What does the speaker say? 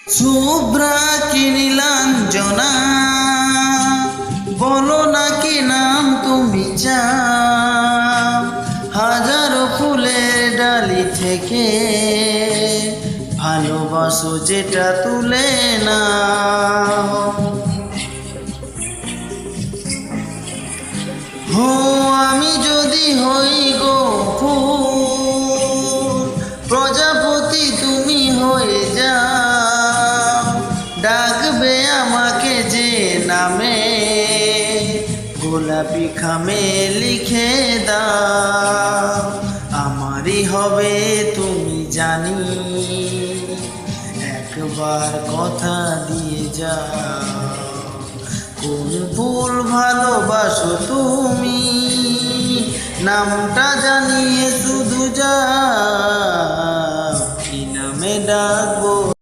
শুভ্রা কি নীলাঞ্জনা, বলো না কি নাম তুমি চাও। হাজারো ফুলের ডালি থেকে ভালোবাসো যেটা তুলে নাও। হো আমি যদি হই গো ফুল, প্রজাপতি তুমি হয়ে যাও। ডাকবে আমাকে যে নামে, গোলাপি খামে লিখে দাও। আমারই হবে তুমি জানি, একবার কথা দিয়ে যাও। কোন ফুল ভালোবাসো তুমি, নামটা জানিয়ে শুধু যাও। কি নামে ডাকবো